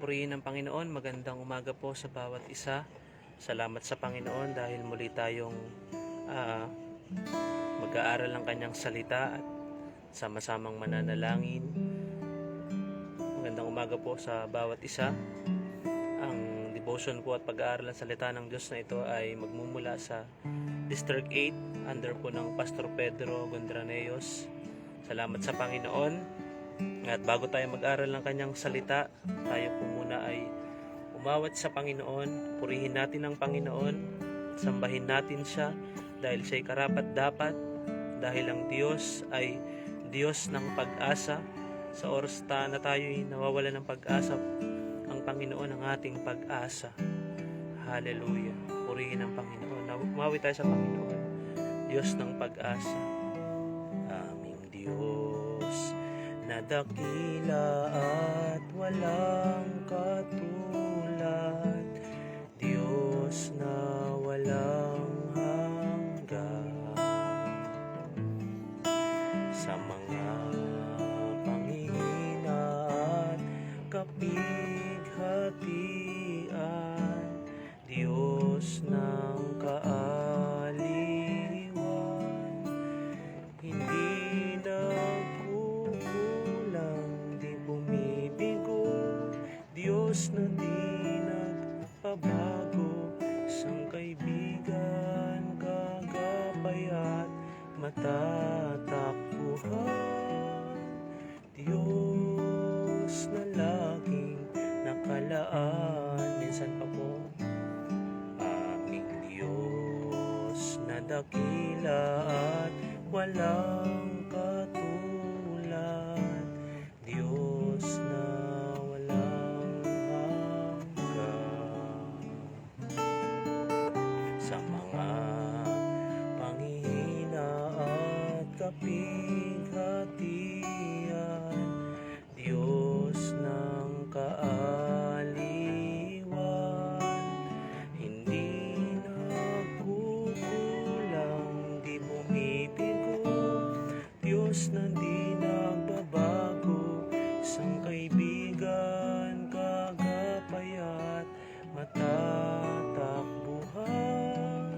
purihin ng Panginoon. Magandang umaga po sa bawat isa. Salamat sa Panginoon dahil muli tayong mag-aaral ng kanyang salita at sama-samang mananalangin. Magandang umaga po sa bawat isa. Ang devotion po at pag-aaral ng salita ng Diyos na ito ay magmumula sa District 8 under po ng Pastor Pedro Gondraneos. Salamat sa Panginoon. At bago tayo mag-aral ng kanyang salita, tayo po muna ay umawat sa Panginoon. Purihin natin ang Panginoon, sambahin natin siya dahil siya'y karapat-dapat, dahil ang Diyos ay Diyos ng pag-asa. Sa oras na tayo'y nawawala ng pag-asa, ang Panginoon ang ating pag-asa. Hallelujah. Purihin ang Panginoon. Umawi tayo sa Panginoon, Diyos ng pag-asa. Aming Diyos na dakila at walang katulad, Diyos na walang hanggan, sa mga panghihina at kapighatian, Diyos ng kaaliwan, hindi Diyos na di nagpabago, isang kaibigan, kagabay at matatakbuhan, Diyos na laging nakalaan. Minsan pa po, aming Diyos na dakila at walang katulad, Diyos na kapighatian, Diyos ng kaaliwan, hindi nagkukulang, di bumibigo, Diyos na di nagbabago, isang kaibigan, kagapay at matatakbuhan,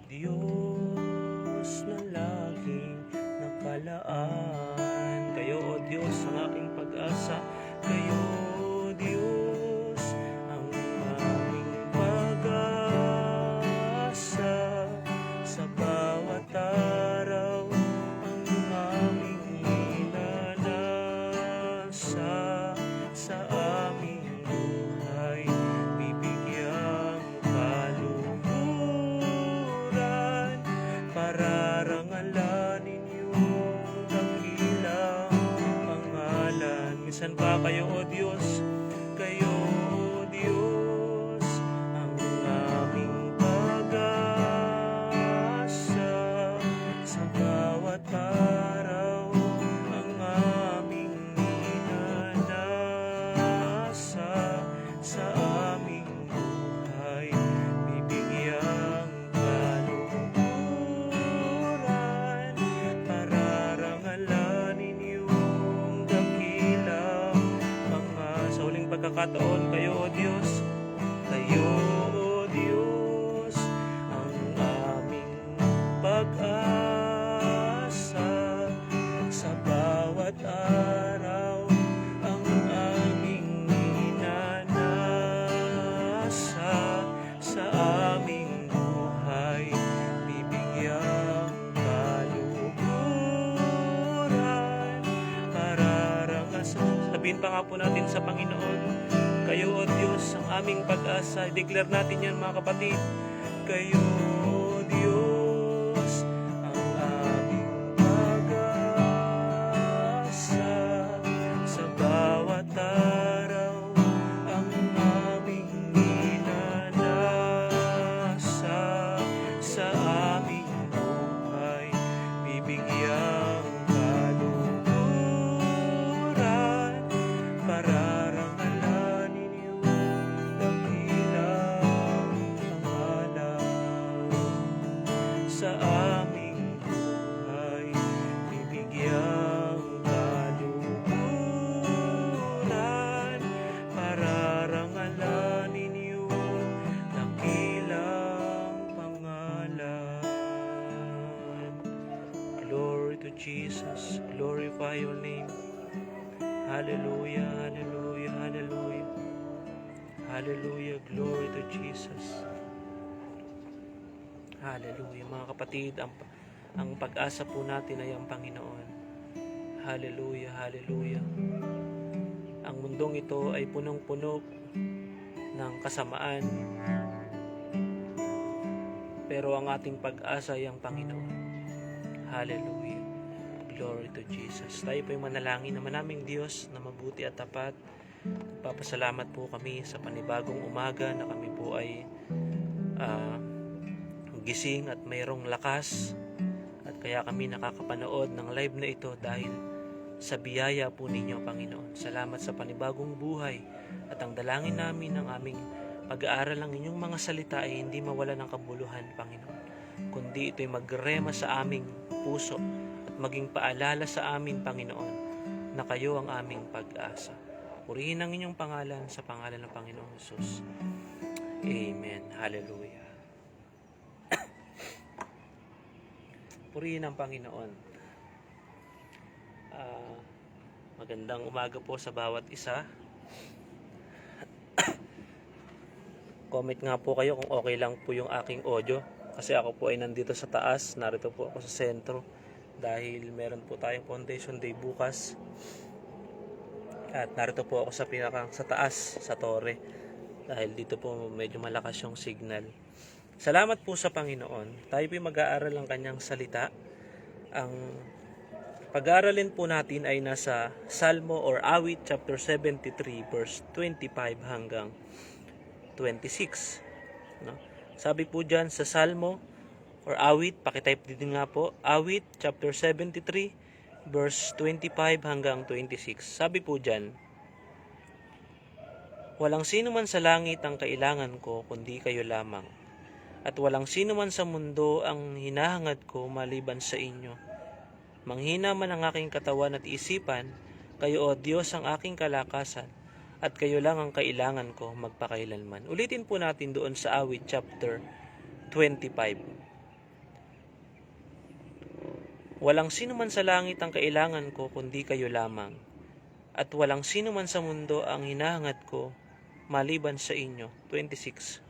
Diyos na laging nakalaan. Kayo, O Diyos, ang aking pag-asa. Kayo, O Diyos, ang aming pag-asa. Sa bawat araw, ang aming inanasa. Sa aming buhay, bibigyang kaluhuran. Pararangalan minsan pa kayo, O Diyos, kayo, O Diyos, ang aming pag-asa. Sa bawat araw, ang aming inanasa. Sa aming buhay, bibigyang kaluhuran. Pararangalan pagkakataon, kayo, O Diyos, kayo, O Diyos, ang aming pag-asa. Sa bawat araw, ang aming inanasa. Sa aming buhay, bibigyang kaluhuran. Sabihin pa nga po natin sa Panginoon, kayo, O Diyos, ang aming pag-asa. I-declare natin yan, mga kapatid. Kayo, O Diyos, ang aming pag-asa. Sa bawat araw, ang aming inanasa. Sa aming buhay, bibigyang kaluhuran. Pararangalan ninyo dakilang pangalan. glorify your name. Hallelujah, hallelujah, hallelujah. Hallelujah, glory to Jesus. Hallelujah. Mga kapatid, ang pag-asa po natin ay ang Panginoon. Hallelujah, hallelujah. Ang mundong ito ay punong-puno ng kasamaan, pero ang ating pag-asa ay ang Panginoon. Hallelujah. Glory to Jesus. Tayo po ay manalangin naman naming Diyos na mabuti at tapat. Papasalamat po kami sa panibagong umaga na kami po ay gising at mayroong lakas, at kaya kami nakakapanood ng live na ito dahil sa biyaya po ninyo, Panginoon. Salamat sa panibagong buhay, at ang dalangin namin ng aming pag-aaral ng inyong mga salita ay hindi mawala ng kabuluhan, Panginoon, kundi ito'y magrema sa aming puso at maging paalala sa amin, Panginoon, na kayo ang aming pag-asa. Purihin ang inyong pangalan sa pangalan ng Panginoong Jesus. Amen. Hallelujah. Purihin ang Panginoon. Magandang umaga po sa bawat isa. Comment nga po kayo kung okay lang po yung aking audio, kasi ako po ay nandito sa taas, narito po ako sa sentro dahil meron po tayong foundation day bukas, at narito po ako sa taas sa torre dahil dito po medyo malakas yung signal. Salamat po sa Panginoon. Tayo po mag-aaral ng kanyang salita. Ang pag-aaralin po natin ay nasa Salmo or Awit chapter 73 verse 25 hanggang 26. No? Sabi po dyan sa Salmo or Awit, pakitype din nga po, Awit chapter 73 verse 25 hanggang 26. Sabi po dyan, walang sino man sa langit ang kailangan ko kundi kayo lamang, at walang sino man sa mundo ang hinahangad ko maliban sa inyo. Manghina man ang aking katawan at isipan, kayo o Diyos ang aking kalakasan, at kayo lang ang kailangan ko magpakailanman. Ulitin po natin doon sa Awit chapter 25. Walang sino man sa langit ang kailangan ko kundi kayo lamang, at walang sino man sa mundo ang hinahangad ko maliban sa inyo. 26.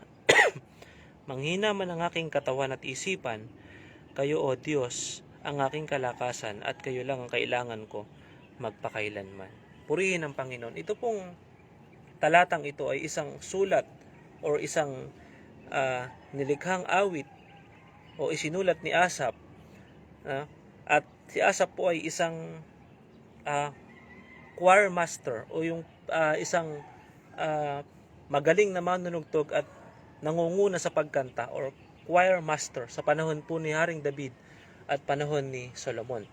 Manghina man ang aking katawan at isipan, kayo o Diyos ang aking kalakasan, at kayo lang ang kailangan ko magpakailanman. Purihin ang Panginoon. Ito pong talatang ito ay isang sulat or isang nilikhang awit o isinulat ni Asaph. At si Asaph po ay isang choir master o yung isang magaling na manunugtog at nangunguna sa pagkanta or choir master sa panahon po ni Haring David at panahon ni Solomon.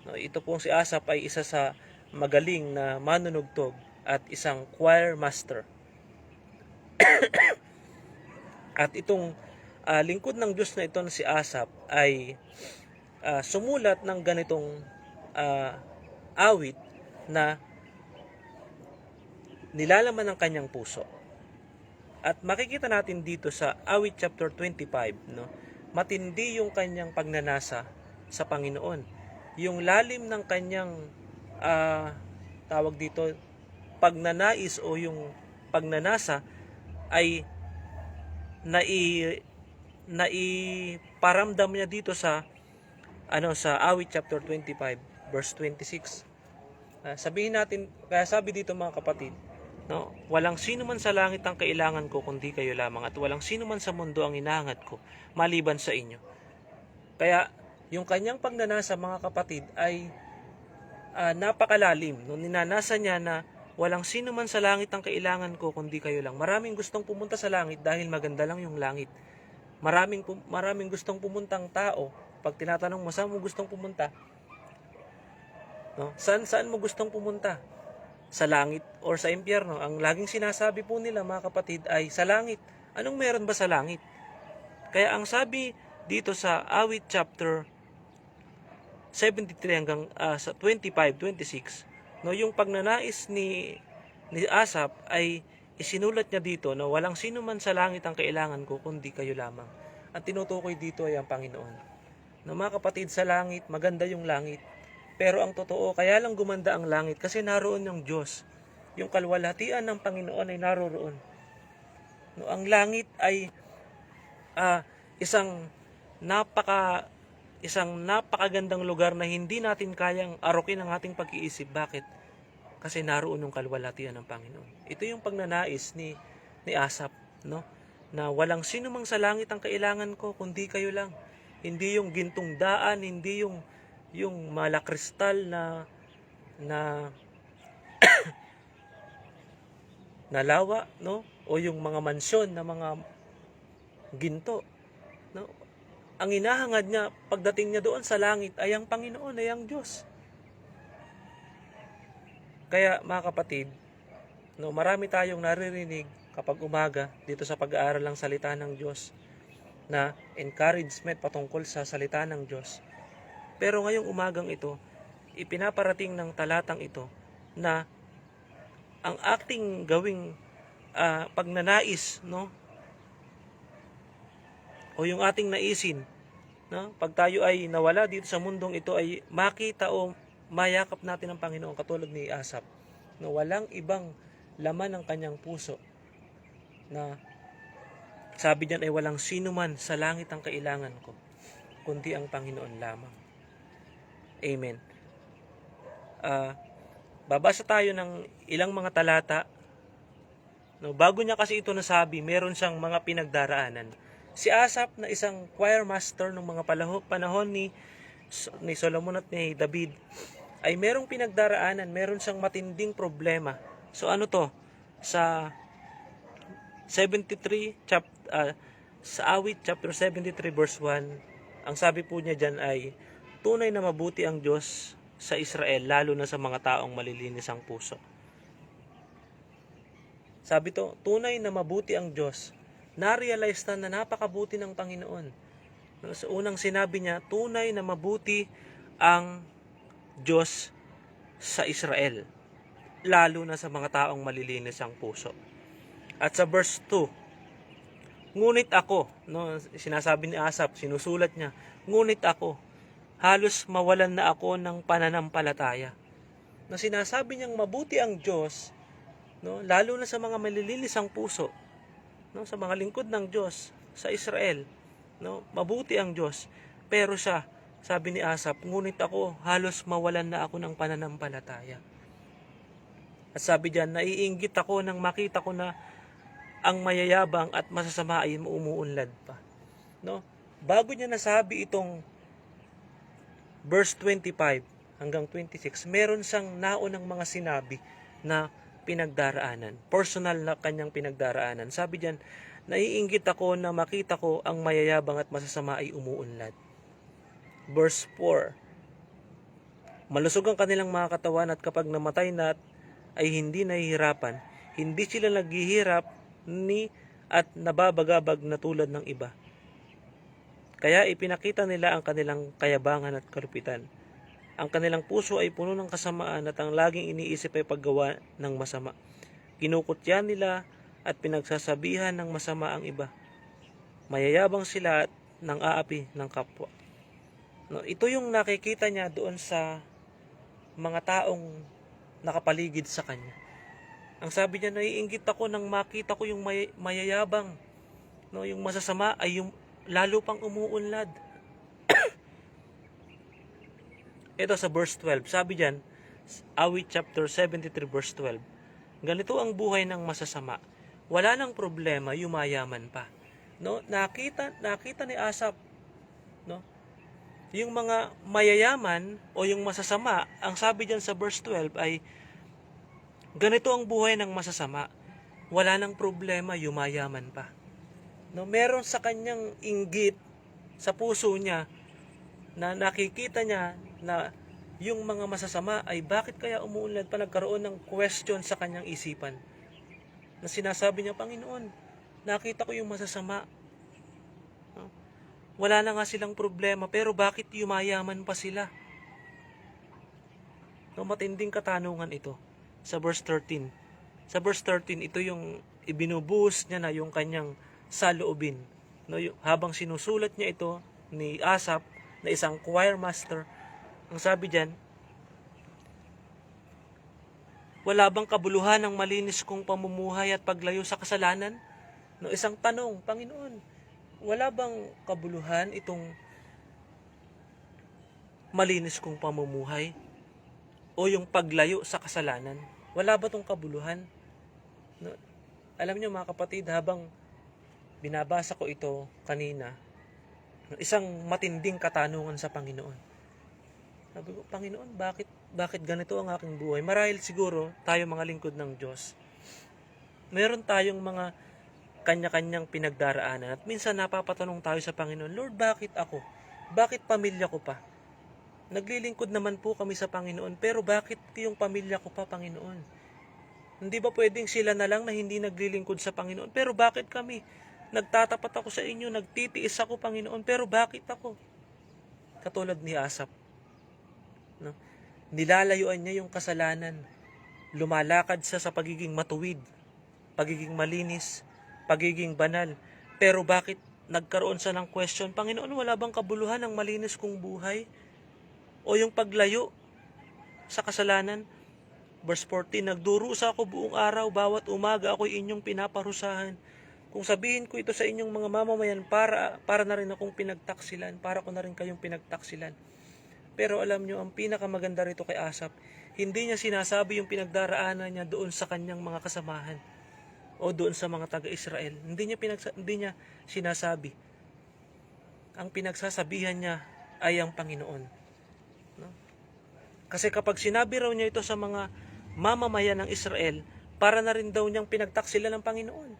No, ito pong si Asaph ay isa sa magaling na manunugtog at isang choir master. At itong lingkod ng Diyos na ito na si Asaph ay sumulat ng ganitong awit na nilalaman ng kanyang puso. At makikita natin dito sa Awit chapter 25, no, matindi yung kanyang pagnanasa sa Panginoon. Yung lalim ng kanyang tawag dito, pagnanais o yung pagnanasa ay naiparamdam niya dito sa sa Awit chapter 25 verse 26. Sabihin natin, kaya sabi dito mga kapatid, no, walang sino man sa langit ang kailangan ko kundi kayo lamang, at walang sino man sa mundo ang hinahangat ko maliban sa inyo. Kaya yung kanyang pagnanasa mga kapatid ay napakalalim. No, ninanasa niya na walang sino man sa langit ang kailangan ko kundi kayo lang. Maraming gustong pumunta sa langit dahil maganda lang yung langit. Maraming gustong pumuntang tao. Pag tinatanong mo saan mo gustong pumunta, no, saan mo gustong pumunta? Sa langit or sa impyerno? Ang laging sinasabi po nila mga kapatid ay sa langit. Anong meron ba sa langit? Kaya ang sabi dito sa Awit chapter 73 hanggang sa 25-26, no, yung pagnanais ni Asaph ay isinulat niya dito na walang sino man sa langit ang kailangan ko kundi kayo lamang. Ang tinutukoy dito ay ang Panginoon. No, mga kapatid, sa langit, maganda yung langit. Pero ang totoo, kaya lang gumanda ang langit kasi naroon ng Diyos. Yung kalwalhatian ng Panginoon ay naroon. No, ang langit ay isang napakagandang lugar na hindi natin kayang arukin ang ating pag-iisip. Bakit? Kasi naroon yung kalwalhatian ng Panginoon. Ito yung pagnanais ni Asaph, no? Na walang sino mang sa langit ang kailangan ko kundi kayo lang. Hindi yung gintong daan, hindi yung malakristal na na lawa, no? O yung mga mansyon na mga ginto, no? Ang hinahangad niya pagdating niya doon sa langit ay ang Panginoon, ay ang Diyos. Kaya mga kapatid, no, marami tayong naririnig kapag umaga dito sa pag-aaral ng salita ng Diyos na encouragement patungkol sa salita ng Diyos. Pero ngayong umagang ito, ipinaparating ng talatang ito na ang ating gawing pagnanais, no? O yung ating naisin, no? Pag tayo ay nawala dito sa mundong ito ay makita o mayakap natin ang Panginoon katulad ni Asaph, no? Walang ibang laman ng kanyang puso na sabi diyan ay walang sino man sa langit ang kailangan ko kundi ang Panginoon lamang. Amen. Babasa tayo ng ilang mga talata. No, bago niya kasi ito nasabi, meron siyang mga pinagdaraanan. Si Asaph na isang choir master ng mga panahon ni Solomon at ni David ay merong pinagdaraanan, meron siyang matinding problema. So ano to? Sa 73 sa Awit chapter 73 verse 1, ang sabi po niya diyan ay tunay na mabuti ang Diyos sa Israel, lalo na sa mga taong malilinis ang puso. Sabi to, tunay na mabuti ang Diyos. Na-realize na napakabuti ng Panginoon. Sa unang sinabi niya, tunay na mabuti ang Diyos sa Israel, lalo na sa mga taong malilinis ang puso. At sa verse 2, ngunit ako, no, sinasabi ni Asaph, sinusulat niya, ngunit ako, halos mawalan na ako ng pananampalataya. Na sinasabi niyang mabuti ang Diyos, no, lalo na sa mga malilinis ang puso, no, sa mga lingkod ng Diyos sa Israel, no, mabuti ang Diyos. Pero siya, sabi ni Asaph, ngunit ako halos mawalan na ako ng pananampalataya. At sabi diyan, naiinggit ako nang makita ko na ang mayayabang at masasama ay umuunlad pa. No? Bago niya nasabi itong verse 25 hanggang 26, meron siyang naunang mga sinabi na pinagdaraanan. Personal na kanyang pinagdaraanan. Sabi diyan, naiinggit ako na makita ko ang mayayabang at masasama ay umuunlad. Verse 4, malusog ang kanilang mga katawan at kapag namatay na ay hindi nahihirapan. Hindi sila naghihirap at nababagabag na tulad ng iba. Kaya ipinakita nila ang kanilang kayabangan at kalupitan. Ang kanilang puso ay puno ng kasamaan at ang laging iniisip ay paggawa ng masama. Kinukutya nila at pinagsasabihan ng masama ang iba. Mayayabang sila at nang aapi ng kapwa. No, ito yung nakikita niya doon sa mga taong nakapaligid sa kanya. Ang sabi niya, naiinggit ako nang makita ko yung mayayabang. No, yung masasama ay yung lalo pang umuunlad. Ito sa verse 12, sabi diyan, Awit chapter 73 verse 12. Ganito ang buhay ng masasama. Wala nang problema, yumayaman pa. No, nakita ni Asaph, no? Yung mga mayayaman o yung masasama, ang sabi diyan sa verse 12 ay ganito ang buhay ng masasama. Wala nang problema, yumayaman pa. No, meron sa kanyang inggit sa puso niya na nakikita niya na yung mga masasama ay bakit kaya umuunlad pa, nagkaroon ng question sa kanyang isipan. Na sinasabi niya, Panginoon, nakita ko yung masasama. No? Wala na nga silang problema, pero bakit yumayaman pa sila? No, matinding katanungan ito sa verse 13. Sa verse 13, ito yung ibinubuhos niya na yung kanyang saloobin. No, habang sinusulat niya ito ni Asaph na isang choir master, ang sabi diyan, Wala bang kabuluhan ang malinis kong pamumuhay at paglayo sa kasalanan? No, isang tanong, Panginoon, wala bang kabuluhan itong malinis kong pamumuhay o yung paglayo sa kasalanan? Wala ba tong kabuluhan? No, alam niyo mga kapatid, habang binabasa ko ito kanina, isang matinding katanungan sa Panginoon. Sabi ko, Panginoon, bakit ganito ang aking buhay? Marahil siguro tayo mga lingkod ng Diyos, meron tayong mga kanya-kanyang pinagdaraanan at minsan napapatanong tayo sa Panginoon, Lord, bakit ako? Bakit pamilya ko pa? Naglilingkod naman po kami sa Panginoon, pero bakit yung pamilya ko pa, Panginoon? Hindi ba pwedeng sila na lang na hindi naglilingkod sa Panginoon? Pero bakit kami? Nagtatapat ako sa inyo, nagtitiis ako, Panginoon, pero bakit ako? Katulad ni Asaph, no? Nilalayuan niya yung kasalanan. Lumalakad siya sa pagiging matuwid, pagiging malinis, pagiging banal. Pero bakit nagkaroon siya ng question, Panginoon, wala bang kabuluhan ang malinis kong buhay? O yung paglayo sa kasalanan? Verse 14, nagdurusa ako buong araw, bawat umaga ako'y inyong pinaparusahan. Kung sabihin ko ito sa inyong mga mamamayan, para na rin akong pinagtaksilan, para ko na rin kayong pinagtaksilan. Pero alam nyo, ang pinakamaganda rito kay Asaph, hindi niya sinasabi yung pinagdaraanan niya doon sa kanyang mga kasamahan o doon sa mga taga-Israel. Hindi niya sinasabi. Ang pinagsasabihan niya ay ang Panginoon. No? Kasi kapag sinabi raw niya ito sa mga mamamayan ng Israel, para na rin daw niyang pinagtaksilan ng Panginoon.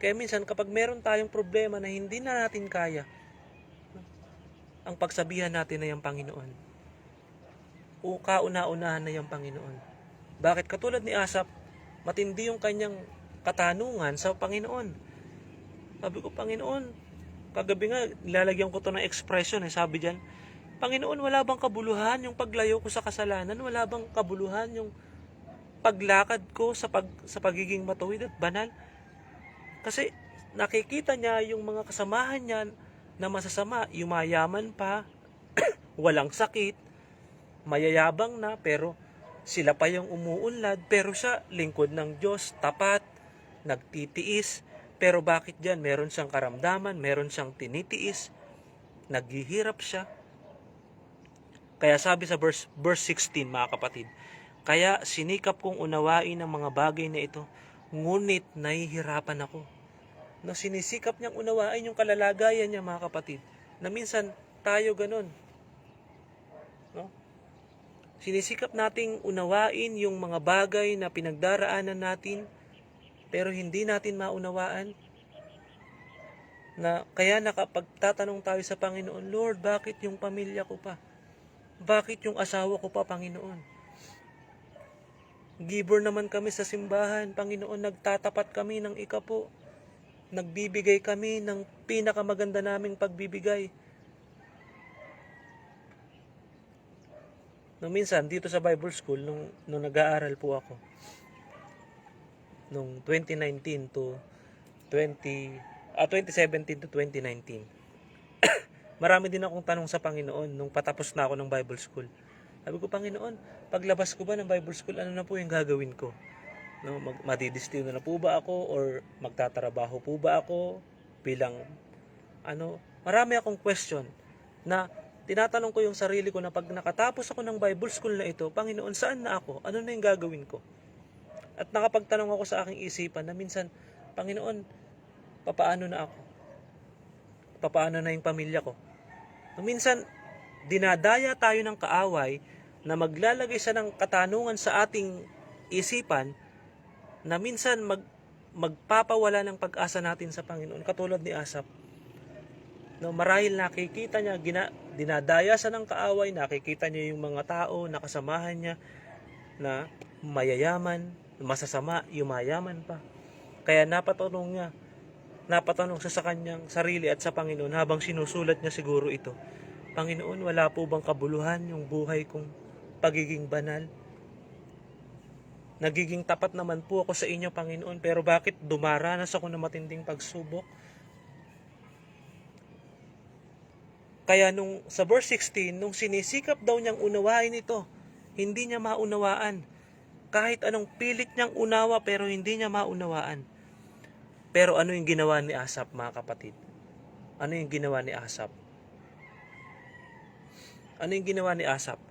Kaya minsan kapag meron tayong problema na hindi na natin kaya, ang pagsabihan natin ay ang Panginoon. O kauna-unahan na yung Panginoon. Bakit? Katulad ni Asaph, matindi yung kanyang katanungan sa Panginoon. Sabi ko, Panginoon, kagabi nga, lalagyan ko to ng expression. Sabi dyan, Panginoon, wala bang kabuluhan yung paglayo ko sa kasalanan? Wala bang kabuluhan yung paglakad ko sa pagiging matuwid at banal? Kasi nakikita niya yung mga kasamahan niya na masasama, yumayaman pa, walang sakit, mayayabang na, pero sila pa yung umuunlad, pero siya, lingkod ng Diyos, tapat, nagtitiis. Pero bakit dyan? Meron siyang karamdaman, meron siyang tinitiis, naghihirap siya. Kaya sabi sa verse 16, mga kapatid, kaya sinikap kong unawain ang mga bagay na ito, ngunit nahihirapan ako. No, sinisikap niyang unawain yung kalalagayan niya, mga kapatid, na minsan tayo ganun. No? Sinisikap nating unawain yung mga bagay na pinagdaraanan natin, pero hindi natin maunawaan. Na kaya nakapagtatanong tayo sa Panginoon, Lord, bakit yung pamilya ko pa? Bakit yung asawa ko pa, Panginoon? Giver naman kami sa simbahan, Panginoon, nagtatapat kami ng ikapo. Nagbibigay kami ng pinakamaganda naming pagbibigay. Nung minsan, dito sa Bible School, nung nag-aaral po ako, nung 2017 to 2019, marami din akong tanong sa Panginoon nung patapos na ako ng Bible School. Sabi ko, Panginoon, paglabas ko ba ng Bible School, ano na po yung gagawin ko? No, madidistino na po ba ako or magtatrabaho po ba ako bilang marami akong question na tinatanong ko yung sarili ko na pag nakatapos ako ng Bible School na ito, Panginoon, saan na ako? Ano na yung gagawin ko? At nakapagtanong ako sa aking isipan na minsan, Panginoon, papaano na ako? Papaano na yung pamilya ko? Minsan, dinadaya tayo ng kaaway na maglalagay siya ng katanungan sa ating isipan na minsan magpapawala ng pag-asa natin sa Panginoon, katulad ni Asaph. No, marahil nakikita niya, dinadaya siya ng kaaway, nakikita niya yung mga tao, nakasamahan niya, na mayayaman, masasama, yumayaman pa. Kaya napatanong siya sa kanyang sarili at sa Panginoon habang sinusulat niya siguro ito. Panginoon, wala po bang kabuluhan yung buhay kong pagiging banal? Nagiging tapat naman po ako sa inyo, Panginoon, pero bakit dumaranas ako ng matinding pagsubok? Kaya sa verse 16, nung sinisikap daw niyang unawain ito, Hindi niya maunawaan. Kahit anong pilit niyang unawa, pero hindi niya maunawaan. Pero ano yung ginawa ni Asaph, mga kapatid? Ano yung ginawa ni Asaph? Ano yung ginawa ni Asaph?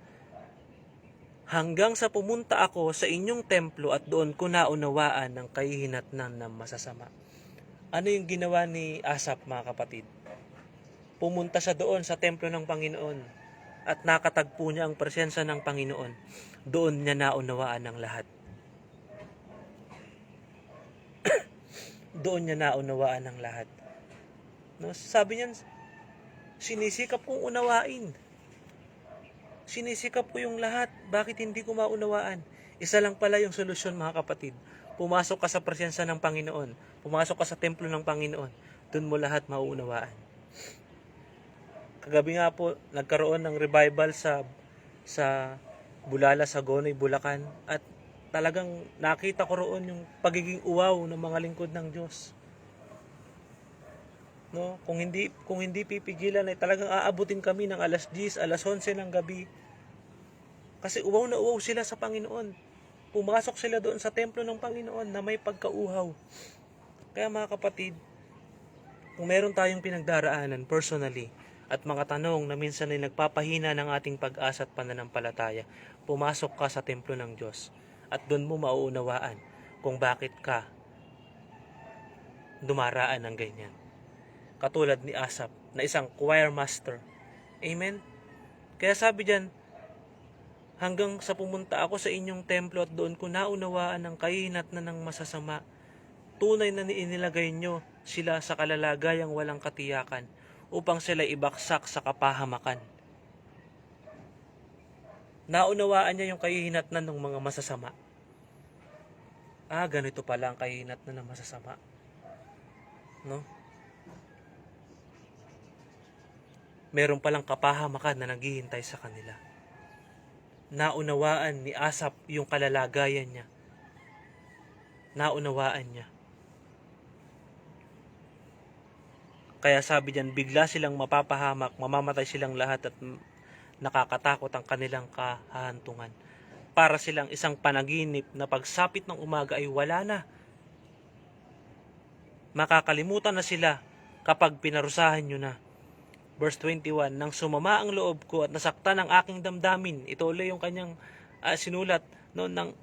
Hanggang sa pumunta ako sa inyong templo at doon ko naunawaan ng kahihinatnan ng masasama. Ano yung ginawa ni Asaph, mga kapatid? Pumunta siya doon sa templo ng Panginoon at nakatagpo niya ang presensya ng Panginoon. Doon niya naunawaan ang lahat. Doon niya naunawaan ang lahat. No, sabi niya, sinisikap kong unawain. Sinisikap ko yung lahat. Bakit hindi ko maunawaan? Isa lang pala yung solusyon, mga kapatid. Pumasok ka sa presensya ng Panginoon. Pumasok ka sa templo ng Panginoon. Doon mo lahat mauunawaan. Kagabi nga po, nagkaroon ng revival sa Bulala, Sagonoy, Bulacan. At talagang nakita ko roon yung pagiging uwaw ng mga lingkod ng Diyos. No, kung hindi pipigilan ay talagang aabutin kami ng alas 10, alas 11 ng gabi. Kasi uwaw na uwaw sila sa Panginoon. Pumasok sila doon sa templo ng Panginoon na may pagkauhaw. Kaya mga kapatid, kung meron tayong pinagdaraanan personally at mga tanong na minsan ay nagpapahina ng ating pag-asa at pananampalataya, pumasok ka sa templo ng Diyos at doon mo mauunawaan kung bakit ka dumaraan ng ganyan. Katulad ni Asaph na isang choir master. Amen? Kaya sabi diyan, hanggang sa pumunta ako sa inyong templo at doon ko naunawaan ang kahihinatnan ng masasama. Tunay na inilagay nyo sila sa kalalagayang walang katiyakan upang sila ibaksak sa kapahamakan. Naunawaan niya yung kahihinatnan ng mga masasama. Ganito pala ang kahihinatnan ng masasama. No? Meron palang kapahamakan na naghihintay sa kanila. Naunawaan ni Asaph yung kalalagayan niya. Naunawaan niya. Kaya sabi diyan, bigla silang mapapahamak, mamamatay silang lahat at nakakatakot ang kanilang kahahantungan. Para silang isang panaginip na pagsapit ng umaga ay wala na. Makakalimutan na sila kapag pinarusahan nyo na. Verse 21, nang sumama ang loob ko at nasaktan ang aking damdamin. Ito ulit yung kanyang sinulat. No, nang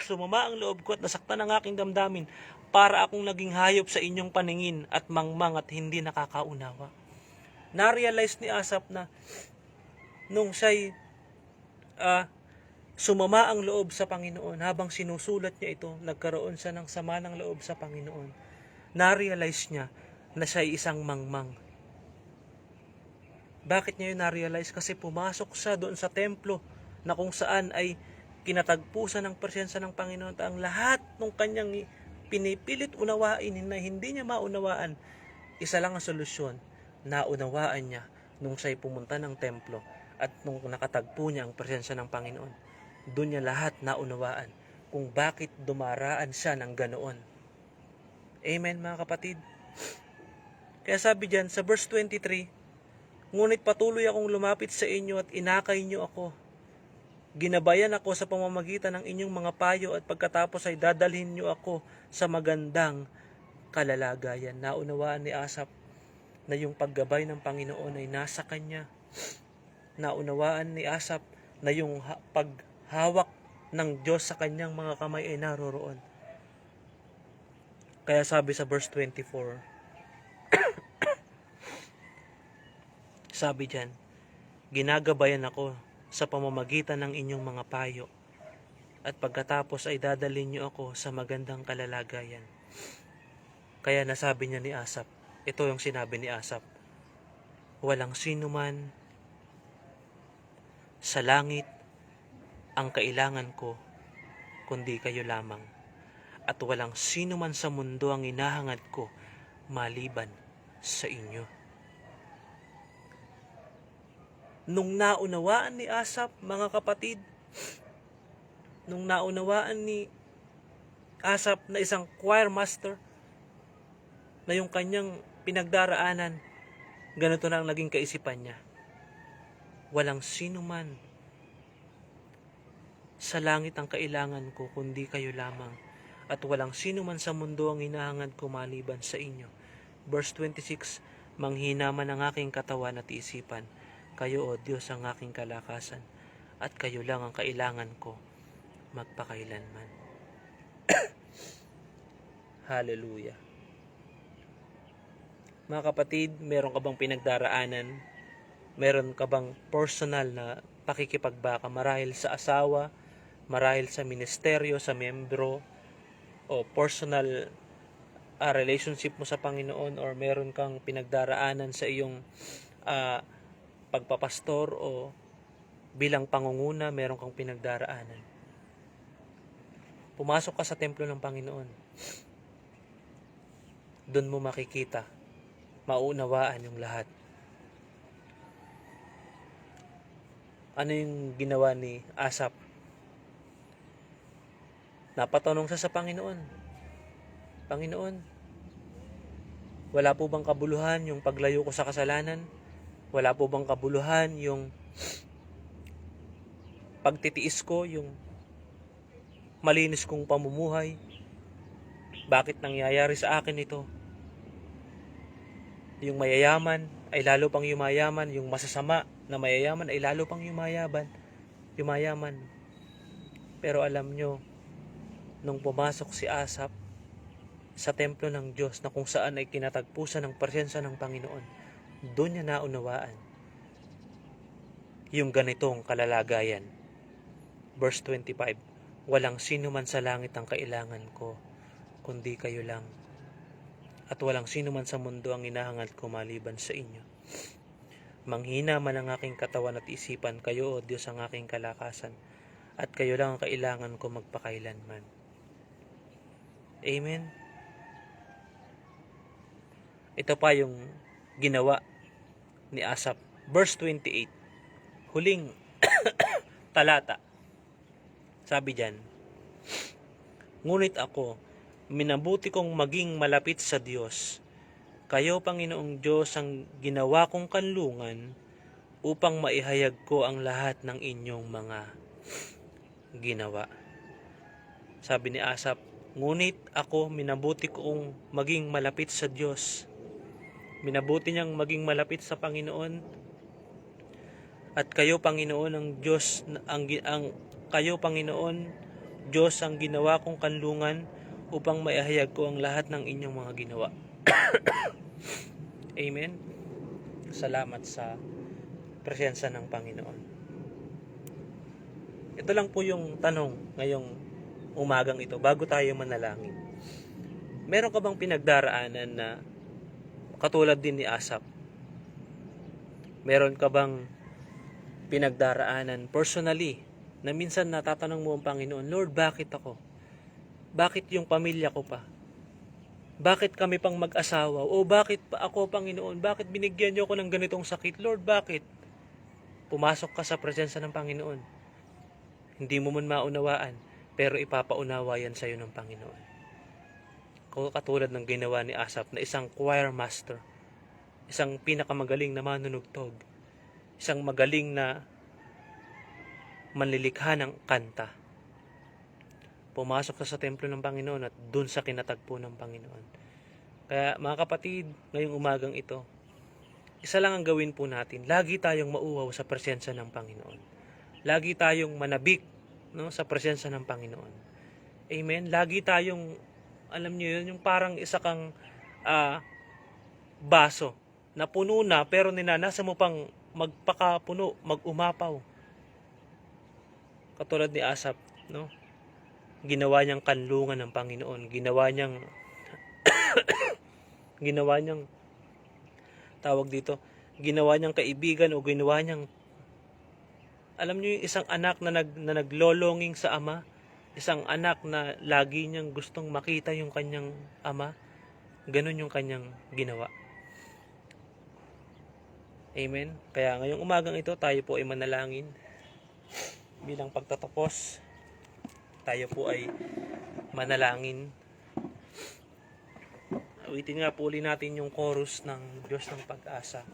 sumama ang loob ko at nasaktan ang aking damdamin, para akong naging hayop sa inyong paningin at mangmang at hindi nakakaunawa. Na-realize ni Asaph na nung siya'y sumama ang loob sa Panginoon, habang sinusulat niya ito, nagkaroon siya ng sama ng loob sa Panginoon. Na-realize niya na siya'y isang mangmang. Bakit niya yun na-realize? Kasi pumasok siya doon sa templo na kung saan ay kinatagpusan ng presensya ng Panginoon. Ang lahat ng kanyang pinipilit unawain na hindi niya maunawaan, isa lang ang solusyon. Naunawaan niya nung siya'y pumunta ng templo at nung nakatagpo niya ang presensya ng Panginoon. Doon niya lahat naunawaan kung bakit dumaraan siya ng ganoon. Amen, mga kapatid? Kaya sabi diyan sa verse 23, ngunit patuloy akong lumapit sa inyo at inakay niyo ako. Ginabayan ako sa pamamagitan ng inyong mga payo at pagkatapos ay dadalhin niyo ako sa magandang kalalagayan. Naunawaan ni Asaph na yung paggabay ng Panginoon ay nasa kanya. Naunawaan ni Asaph na yung paghawak ng Diyos sa kanyang mga kamay ay naroroon. Kaya sabi sa verse 24, sabi diyan, ginagabayan ako sa pamamagitan ng inyong mga payo at pagkatapos ay dadalhin niyo ako sa magandang kalalagayan. Kaya nasabi niya ni Asaph, ito yung sinabi ni Asaph, walang sino man sa langit ang kailangan ko kundi kayo lamang, at walang sino man sa mundo ang hinahangad ko maliban sa inyo. Nung naunawaan ni Asaph, mga kapatid, nung naunawaan ni Asaph na isang choir master, na yung kanyang pinagdaraanan, ganito na ang naging kaisipan niya. Walang sino man Sa langit ang kailangan ko, kundi kayo lamang. At walang sino man sa mundo ang hinahangad ko maliban sa inyo. Verse 26, manghina man ang aking katawan at isipan. Kayo, O Diyos, ang aking kalakasan. At kayo lang ang kailangan ko magpakailanman. Hallelujah. Mga kapatid, meron ka bang pinagdaraanan? Meron ka bang personal na pakikipagbaka marahil sa asawa, marahil sa ministeryo, sa membro, o personal relationship mo sa Panginoon, or meron kang pinagdaraanan sa iyong pagpapastor o bilang pangunguna, meron kang pinagdaraanan. Pumasok ka sa templo ng Panginoon. Doon mo makikita, maunawaan yung lahat. Ano yung ginawa ni Asaph? Napatanong siya sa Panginoon. Panginoon, wala po bang kabuluhan yung paglayo ko sa kasalanan? Wala po bang kabuluhan yung pagtitiis ko, yung malinis kong pamumuhay? Bakit nangyayari sa akin ito? Yung mayayaman ay lalo pang yumayaman, yung masasama na mayayaman ay lalo pang yumayaman. Pero alam nyo, nung pumasok si Asaph sa templo ng Diyos na kung saan ay kinatagpusan ng presensya ng Panginoon, doon niya naunawaan yung ganitong kalalagayan. Verse 25, walang sino man sa langit ang kailangan ko, kundi kayo lang. At walang sino man sa mundo ang hinahangad ko maliban sa inyo. Manghina man ang aking katawan at isipan, kayo, O Diyos, ang aking kalakasan, at kayo lang ang kailangan ko magpakailanman. Amen. Ito pa yung ginawa ni Asaph. Verse 28, huling talata. Sabi diyan, ngunit ako, minabuti kong maging malapit sa Diyos. Kayo, Panginoong Diyos, ang ginawa kong kanlungan upang maihayag ko ang lahat ng inyong mga ginawa. Sabi ni Asaph, ngunit ako, minabuti kong maging malapit sa Diyos. Minabuti niyang maging malapit sa Panginoon. At kayo, Panginoon, ang Diyos, kayo, Panginoon, Diyos, ang ginawa kong kanlungan upang maihayag ko ang lahat ng inyong mga ginawa. Amen. Salamat sa presensya ng Panginoon. Ito lang po yung tanong ngayong umagang ito bago tayo manalangin. Meron ka bang pinagdaraanan na katulad din ni Asaph? Meron ka bang pinagdaraanan personally na minsan natatanong mo ang Panginoon, Lord, bakit ako? Bakit yung pamilya ko pa? Bakit kami pang mag-asawa? O bakit pa ako, Panginoon? Bakit binigyan niyo ako ng ganitong sakit? Lord, bakit? Pumasok ka sa presensya ng Panginoon. Hindi mo man maunawaan, pero ipapaunawa yan sa iyo ng Panginoon. Katulad ng ginawa ni Asaph na isang choir master, isang pinakamagaling na manunugtog, isang magaling na manlilikha ng kanta. Pumasok sa templo ng Panginoon at dun sa kinatagpo ng Panginoon. Kaya mga kapatid, ngayong umagang ito, isa lang ang gawin po natin. Lagi tayong mauhaw sa presensya ng Panginoon. Lagi tayong manabik, no, sa presensya ng Panginoon. Amen? Lagi tayong, alam niyo yun, yung parang isa kang baso na puno na pero ninanasa mo pang magpakapuno, mag-umapaw. Katulad ni Asaph, no? Ginawa niyang kanlungan ng Panginoon. Ginawa niyang tawag dito, ginawa niyang kaibigan o ginawa niyang, alam niyo yung isang anak na naglolonging sa ama, isang anak na lagi niyang gustong makita yung kanyang ama, ganun yung kanyang ginawa. Amen. Kaya ngayong umagang ito, tayo po ay manalangin. Bilang pagtatapos, tayo po ay manalangin. Awitin nga po ulit natin yung chorus ng Diyos ng Pag-asa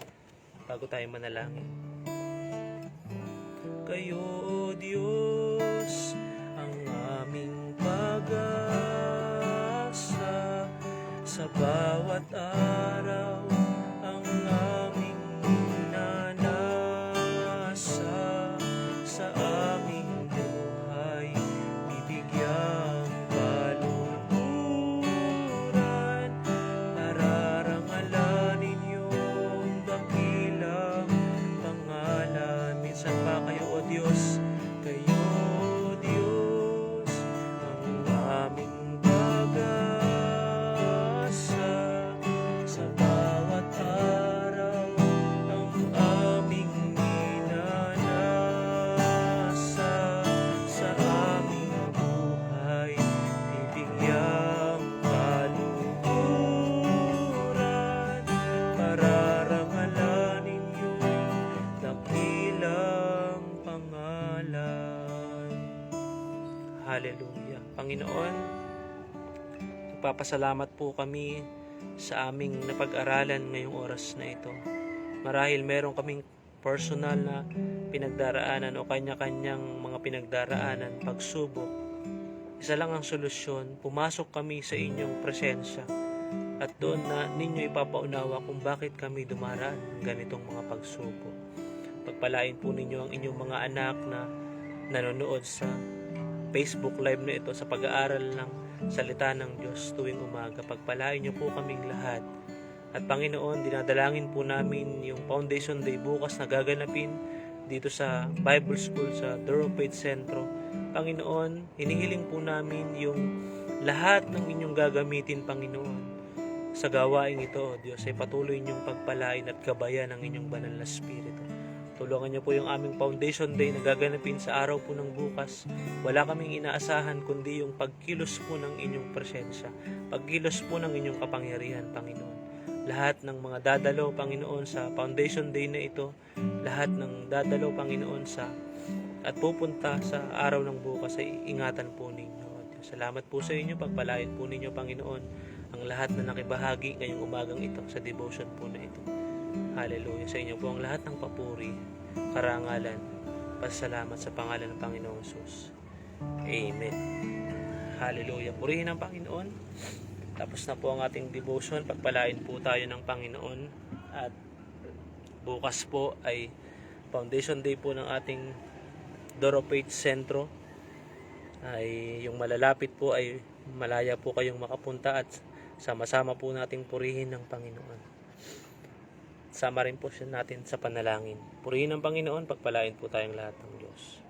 bago tayo manalangin. Kayo, O Diyos, sa bawat araw ang aming minanasa, sa aming buhay bibigyang kaluhuran, pararangalan inyong dakilang pangalan. Minsan pa kayo, O Diyos, kayo, Diyos, ang aming pag-asa, sa bawat araw ang aming minanasa, sa aming buhay bibigyang kaluhuran, pararangalan inyong dakilang pangalan. Hallelujah. Panginoon, nagpapasalamat po kami sa aming napag-aralan ngayong oras na ito. Marahil meron kaming personal na pinagdaraanan o kanya-kanyang mga pinagdaraanan, pagsubok. Isa lang ang solusyon, pumasok kami sa inyong presensya at doon na ninyo ipapaunawa kung bakit kami dumaraan ng ganitong mga pagsubok. Pagpalain po ninyo ang inyong mga anak na nanonood sa Facebook Live na ito sa pag-aaral ng salita ng Diyos tuwing umaga. Pagpalain niyo po kaming lahat. At Panginoon, dinadalangin po namin yung Foundation Day bukas na gaganapin dito sa Bible School sa Duro Faith Centro. Panginoon, hinihiling po namin yung lahat ng inyong gagamitin, Panginoon, sa gawaing ito, Diyos, ay patuloy niyong pagpalain at gabayan ng inyong banal na Espiritu. Tulungan niyo po yung aming Foundation Day na gaganapin sa araw po ng bukas. Wala kaming inaasahan kundi yung pagkilos po ng inyong presensya, pagkilos po ng inyong kapangyarihan, Panginoon. Lahat ng mga dadalo, Panginoon, sa Foundation Day na ito, lahat ng dadalo, Panginoon, at pupunta sa araw ng bukas ay ingatan po ninyo. Salamat po sa inyo, pagpalain po ninyo, Panginoon, ang lahat na nakibahagi ngayong umagang ito sa devotion po na ito. Hallelujah. Sa inyo po ang lahat ng papuri, karangalan, pasalamat sa pangalan ng Panginoong Jesus. Amen. Hallelujah. Purihin ang Panginoon. Tapos na po ang ating devotion. Pagpalain po tayo ng Panginoon. At bukas po ay Foundation Day po ng ating Duro Faith Centro. Ay yung malalapit po ay malaya po kayong makapunta at sama-sama po nating purihin ng Panginoon. Sama rin po siya natin sa panalangin. Purihin ang Panginoon, pagpalain po tayong lahat ng Diyos.